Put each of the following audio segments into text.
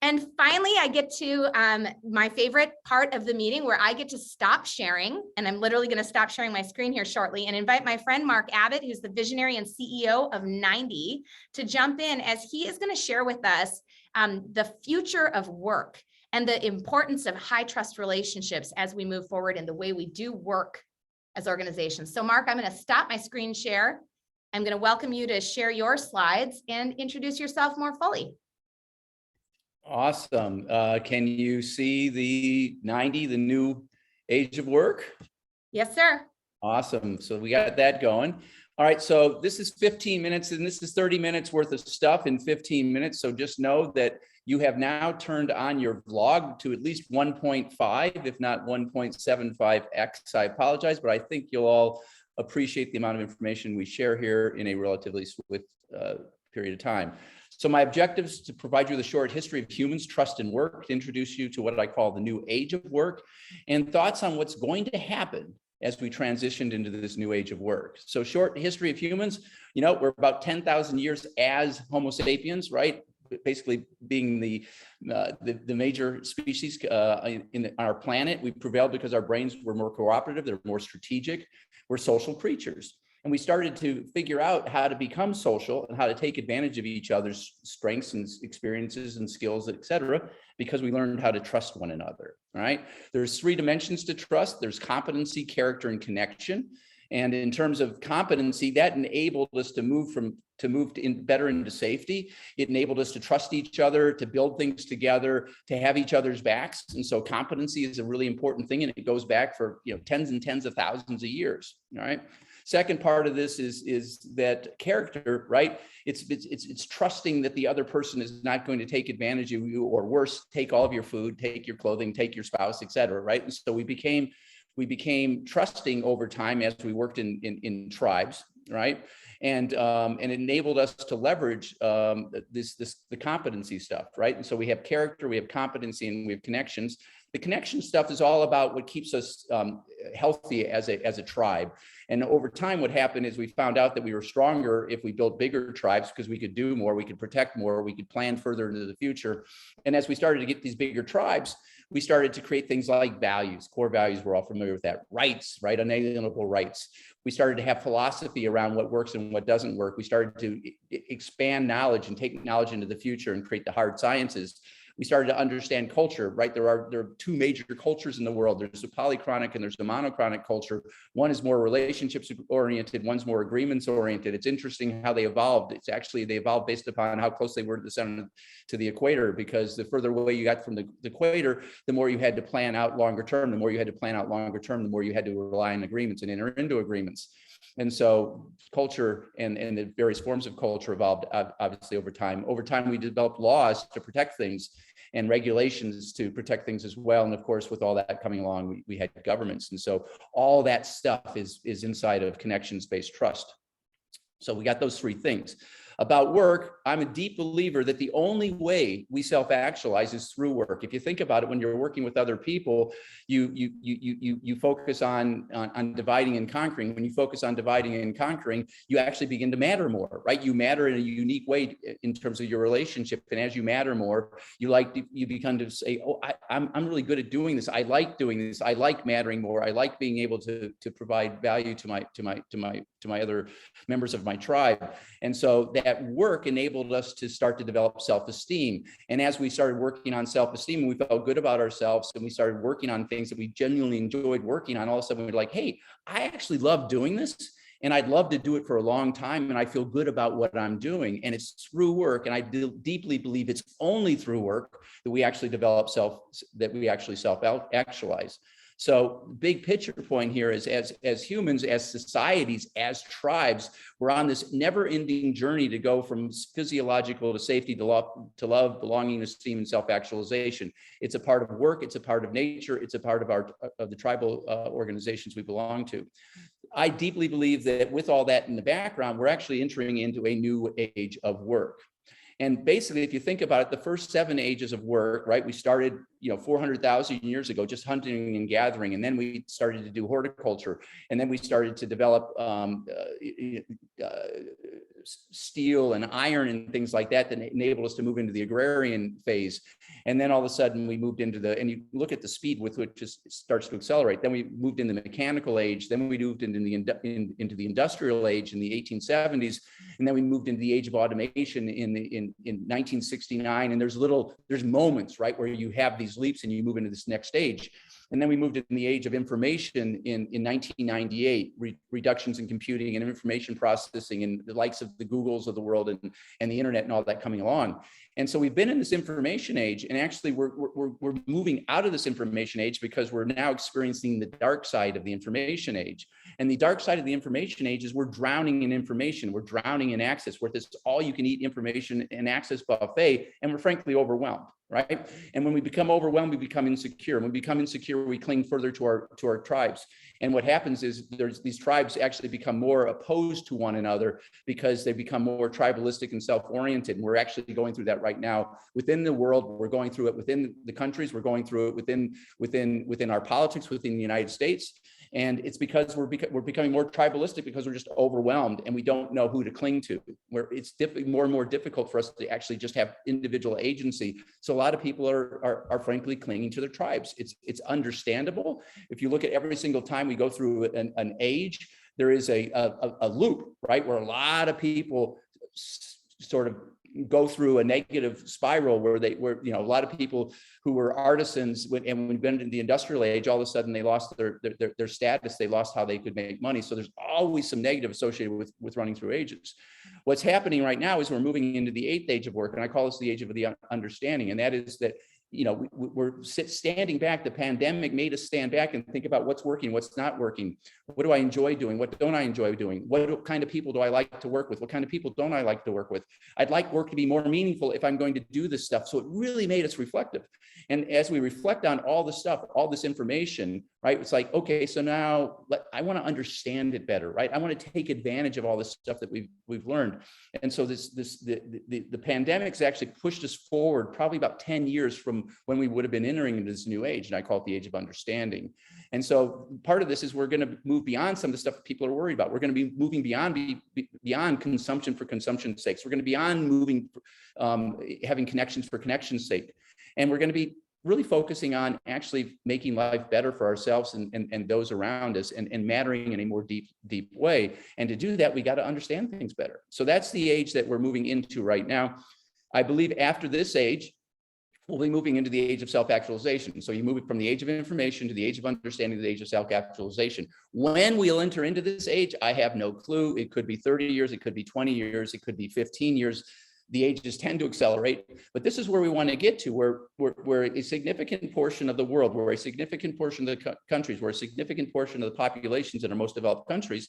And finally, I get to my favorite part of the meeting where I get to stop sharing. And I'm literally going to stop sharing my screen here shortly and invite my friend, Mark Abbott, who's the visionary and CEO of 90, to jump in as he is going to share with us the future of work and the importance of high trust relationships as we move forward in the way we do work as organizations. So Mark, I'm going to stop my screen share. I'm going to welcome you to share your slides and introduce yourself more fully. Awesome. Can you see the 90, the new age of work? Yes, sir. Awesome. So we got that going. All right. So this is 15 minutes and this is 30 minutes worth of stuff in 15 minutes. So just know that you have now turned on your vlog to at least 1.5, if not 1.75x. I apologize, but I think you'll all appreciate the amount of information we share here in a relatively swift period of time. So my objective is to provide you with a short history of humans, trust, and work, to introduce you to what I call the new age of work, and thoughts on what's going to happen as we transitioned into this new age of work. So short history of humans, you know, we're about 10,000 years as Homo sapiens, right? Basically being the major species on our planet. We prevailed because our brains were more cooperative, they're more strategic, we're social creatures. And we started to figure out how to become social and how to take advantage of each other's strengths and experiences and skills, et cetera, because we learned how to trust one another, all right? There's 3 dimensions to trust. There's competency, character, and connection. And in terms of competency, that enabled us to move better into safety. It enabled us to trust each other, to build things together, to have each other's backs. And so competency is a really important thing, and it goes back for tens and tens of thousands of years, all right? Second part of this is that character, right? It's trusting that the other person is not going to take advantage of you, or worse, take all of your food, take your clothing, take your spouse, et cetera, right? And so we became trusting over time as we worked in tribes, right? And it enabled us to leverage the competency stuff, right? And so we have character, we have competency, and we have connections. The connection stuff is all about what keeps us healthy as a tribe. And over time, what happened is we found out that we were stronger if we built bigger tribes, because we could do more, we could protect more, we could plan further into the future. And as we started to get these bigger tribes, we started to create things like values, core values. We're all familiar with that. Rights, right? Unalienable rights. We started to have philosophy around what works and what doesn't work. We started to expand knowledge and take knowledge into the future and create the hard sciences. We started to understand culture, right? There are 2 major cultures in the world. There's a polychronic and there's a monochronic culture. One is more relationships oriented, one's more agreements oriented. It's interesting how they evolved. They evolved based upon how close they were to the sun, to the equator, because the further away you got from the equator, the more you had to plan out longer term. The more you had to plan out longer term, the more you had to rely on agreements and enter into agreements. And so culture and the various forms of culture evolved obviously over time. Over time, we developed laws to protect things and regulations to protect things as well. And of course, with all that coming along, we had governments. And so all that stuff is inside of connections-based trust. So we got those 3 things. About work, I'm a deep believer that the only way we self-actualize is through work. If you think about it, when you're working with other people, you focus on dividing and conquering. When you focus on dividing and conquering, you actually begin to matter more, right? You matter in a unique way in terms of your relationship. And as you matter more, you begin to say, oh, I'm really good at doing this. I like doing this. I like mattering more. I like being able to provide value to my other members of my tribe. And so that work enabled us to start to develop self-esteem. And as we started working on self-esteem, and we felt good about ourselves, and we started working on things that we genuinely enjoyed working on, all of a sudden we were like, hey, I actually love doing this, and I'd love to do it for a long time, and I feel good about what I'm doing. And it's through work, and I deeply believe it's only through work that we actually develop self-actualize. So big picture point here is as humans, as societies, as tribes, we're on this never-ending journey to go from physiological to safety to love, belonging, esteem, and self-actualization. It's a part of work. It's a part of nature. It's a part of the tribal organizations we belong to. I deeply believe that with all that in the background, we're actually entering into a new age of work. And basically, if you think about it, the first 7 ages of work, right? We started, 400,000 years ago, just hunting and gathering. And then we started to do horticulture. And then we started to develop steel and iron and things like that enabled us to move into the agrarian phase. And then all of a sudden we moved into and you look at the speed with which it starts to accelerate. Then we moved into the mechanical age. Then we moved into the industrial age in the 1870s. And then we moved into the age of automation in 1969. And there's moments, right, where you have these leaps and you move into this next stage. And then we moved in the age of information in 1998, reductions in computing and information processing and the likes of the Googles of the world and the internet and all that coming along. And so we've been in this information age, and actually we're moving out of this information age because we're now experiencing the dark side of the information age. And the dark side of the information age is we're drowning in information, we're drowning in access, we're this all you can eat information and access buffet, and we're frankly overwhelmed, right? And when we become overwhelmed, we become insecure. When we become insecure, we cling further to our tribes. And what happens is these tribes actually become more opposed to one another because they become more tribalistic and self-oriented. And we're actually going through that right now within the world. We're going through it within the countries. We're going through it within our politics within the United States. And it's because we're becoming more tribalistic because we're just overwhelmed and we don't know who to cling to. Where it's more and more difficult for us to actually just have individual agency. So a lot of people are frankly clinging to their tribes. It's understandable. If you look at every single time we go through an age, there is a loop, right, where a lot of people sort of go through a negative spiral where a lot of people who were artisans and we've been in the industrial age, all of a sudden they lost their status, they lost how they could make money. So there's always some negative associated with running through ages. What's happening right now is we're moving into the 8th age of work, and I call this the age of the understanding, and that is that we're standing back. The pandemic made us stand back and think about what's working, what's not working. What do I enjoy doing? What don't I enjoy doing? What kind of people do I like to work with? What kind of people don't I like to work with? I'd like work to be more meaningful if I'm going to do this stuff. So it really made us reflective. And as we reflect on all this stuff, all this information, right? It's like, okay, so now I want to understand it better, right? I want to take advantage of all this stuff that we've learned. And so the pandemic's actually pushed us forward probably about 10 years from when we would have been entering into this new age. And I call it the age of understanding. And so part of this is we're going to move beyond some of the stuff that people are worried about. We're going to be moving beyond consumption for consumption's sake. We're going to be beyond moving, having connections for connection's sake. And we're going to be really focusing on actually making life better for ourselves and those around us and mattering in a more deep way. And to do that, we got to understand things better. So that's the age that we're moving into right now. I believe after this age, we'll be moving into the age of self-actualization. So you move it from the age of information to the age of understanding to the age of self-actualization. When we'll enter into this age, I have no clue. It could be 30 years, it could be 20 years, it could be 15 years. The ages tend to accelerate, but this is where we want to get to, where a significant portion of the world, where a significant portion of the countries, where a significant portion of the populations in our most developed countries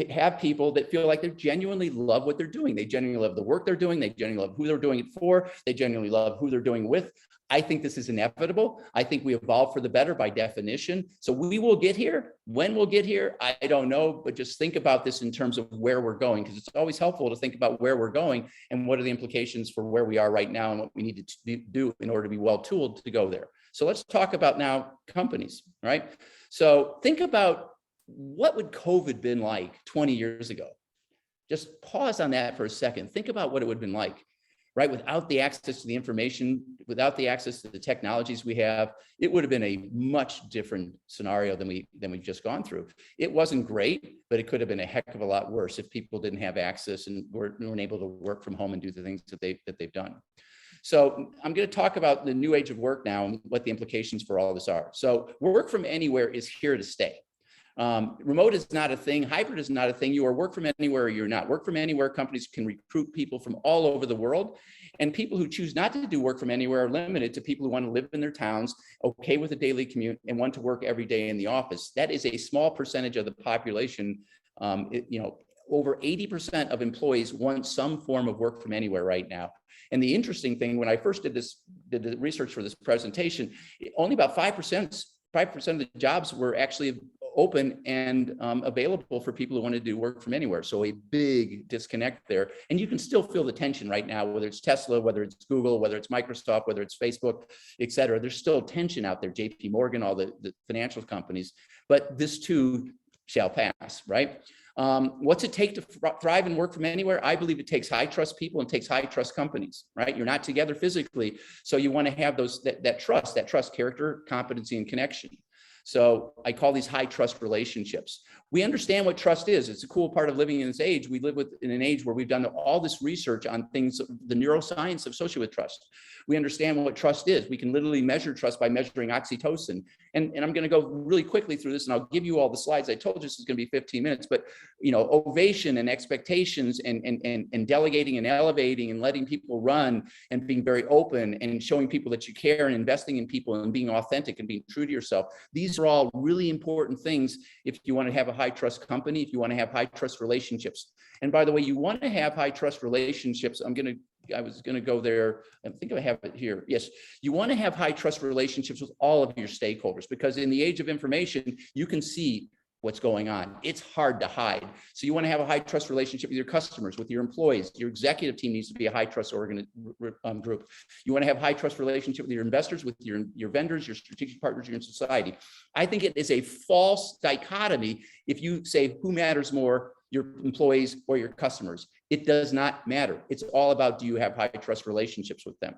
have people that feel like they genuinely love what they're doing. They genuinely love the work they're doing. They genuinely love who they're doing it for. They genuinely love who they're doing with. I think this is inevitable. I think we evolve for the better by definition. So we will get here. When we'll get here, I don't know, but just think about this in terms of where we're going, because it's always helpful to think about where we're going and what are the implications for where we are right now and what we need to do in order to be well tooled to go there. So let's talk about now companies, right? So think about what would COVID been like 20 years ago? Just pause on that for a second. Think about what it would have been like, right? Without the access to the information, without the access to the technologies we have, it would have been a much different scenario than we've just gone through. It wasn't great, but it could have been a heck of a lot worse if people didn't have access and weren't able to work from home and do the things that they've done. So I'm going to talk about the new age of work now and what the implications for all this are. So work from anywhere is here to stay. Remote is not a thing. Hybrid is not a thing. You are work from anywhere or you're not. Work from anywhere companies can recruit people from all over the world. And people who choose not to do work from anywhere are limited to people who want to live in their towns, okay with a daily commute, and want to work every day in the office. That is a small percentage of the population. Over 80% of employees want some form of work from anywhere right now. And the interesting thing, when I first did the research for this presentation, only about 5% of the jobs were actually open and available for people who want to do work from anywhere. So a big disconnect there. And you can still feel the tension right now, whether it's Tesla, whether it's Google, whether it's Microsoft, whether it's Facebook, et cetera. There's still tension out there, JP Morgan, all the financial companies, but this too shall pass, right? What's it take to thrive and work from anywhere? I believe it takes high trust people and takes high trust companies, right? You're not together physically. So you want to have that trust, character, competency, and connection. So I call these high trust relationships. We understand what trust is. It's a cool part of living in this age. We live in an age where we've done all this research on things, the neuroscience associated with trust. We understand what trust is. We can literally measure trust by measuring oxytocin. And I'm going to go really quickly through this, and I'll give you all the slides. I told you this is going to be 15 minutes, but ovation and expectations and delegating and elevating and letting people run and being very open and showing people that you care and investing in people and being authentic and being true to yourself. These are all really important things if you want to have a high trust company, if you want to have high trust relationships. And by the way, you want to have high trust relationships. I was going to go there. I think I have it here. Yes. You want to have high trust relationships with all of your stakeholders, because in the age of information, you can see what's going on. It's hard to hide. So you want to have a high trust relationship with your customers, with your employees. Your executive team needs to be a high trust group. You want to have high trust relationship with your investors, with your vendors, your strategic partners, your society. I think it is a false dichotomy if you say who matters more, your employees or your customers. It does not matter. It's all about, do you have high trust relationships with them?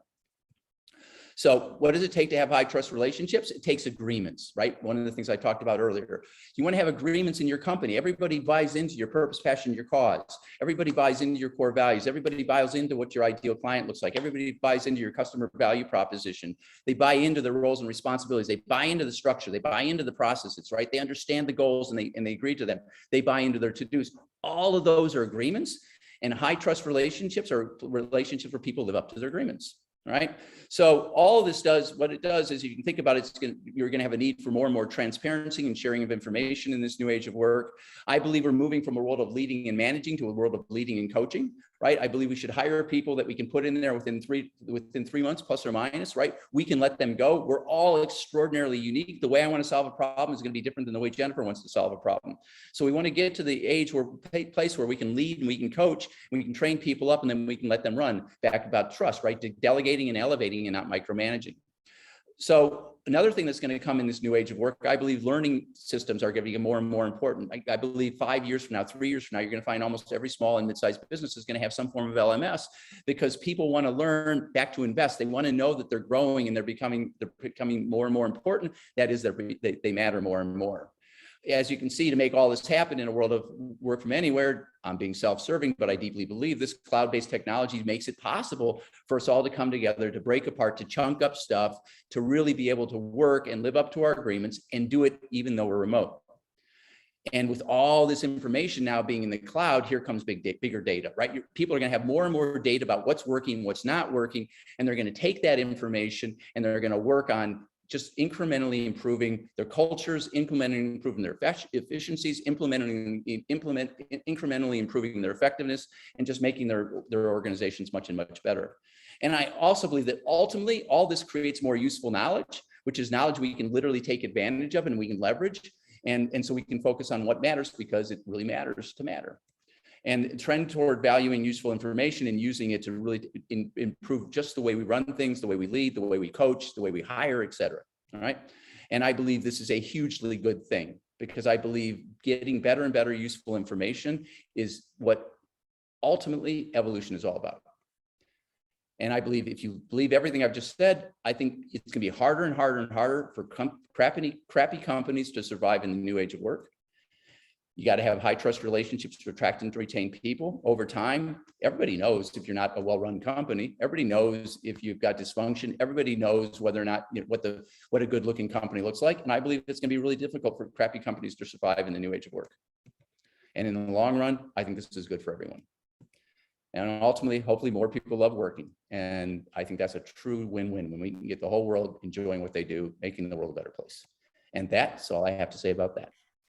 So what does it take to have high trust relationships? It takes agreements, right? One of the things I talked about earlier. You want to have agreements in your company. Everybody buys into your purpose, passion, your cause. Everybody buys into your core values. Everybody buys into what your ideal client looks like. Everybody buys into your customer value proposition. They buy into the roles and responsibilities. They buy into the structure. They buy into the processes, right? They understand the goals and they agree to them. They buy into their to-dos. All of those are agreements, and high trust relationships are relationships where people live up to their agreements. Right. So all of this does, what it does is, you can think about it, you're going to have a need for more and more transparency and sharing of information in this new age of work. I believe we're moving from a world of leading and managing to a world of leading and coaching. Right. I believe we should hire people that we can put in there within three months, plus or minus. Right. We can let them go. We're all extraordinarily unique. The way I want to solve a problem is going to be different than the way Jennifer wants to solve a problem. So we want to get to the place where we can lead and we can coach, and we can train people up, and then we can let them run. Back about trust, right? Delegating and elevating and not micromanaging. So another thing that's going to come in this new age of work, I believe learning systems are going to be more and more important. I believe 5 years from now, 3 years from now, you're going to find almost every small and mid-sized business is going to have some form of LMS, because people want to learn back to invest. They want to know that they're growing and they're becoming more and more important. That is, they matter more and more. As you can see, to make all this happen in a world of work from anywhere, I'm being self-serving, but I deeply believe this cloud-based technology makes it possible for us all to come together, to break apart, to chunk up stuff, to really be able to work and live up to our agreements and do it even though we're remote. And with all this information now being in the cloud, here comes bigger data, right? People are going to have more and more data about what's working, what's not working, and they're going to take that information and they're going to work on just incrementally improving their cultures, improving their efficiencies, incrementally improving their effectiveness, and just making their organizations much better. And I also believe that ultimately all this creates more useful knowledge, which is knowledge we can literally take advantage of and we can leverage. And so we can focus on what matters, because it really matters to matter. And trend toward valuing useful information and using it to really improve just the way we run things, the way we lead, the way we coach, the way we hire, et cetera. All right. And I believe this is a hugely good thing, because I believe getting better and better useful information is what ultimately evolution is all about. And I believe if you believe everything I've just said, I think it's going to be harder and harder and harder for crappy companies to survive in the new age of work. You got to have high trust relationships to attract and to retain people over time. Everybody knows if you're not a well-run company. Everybody knows if you've got dysfunction. Everybody knows whether or not, what a good-looking company looks like. And I believe it's going to be really difficult for crappy companies to survive in the new age of work. And in the long run, I think this is good for everyone. And ultimately, hopefully, more people love working. And I think that's a true win-win when we can get the whole world enjoying what they do, making the world a better place. And that's all I have to say about that.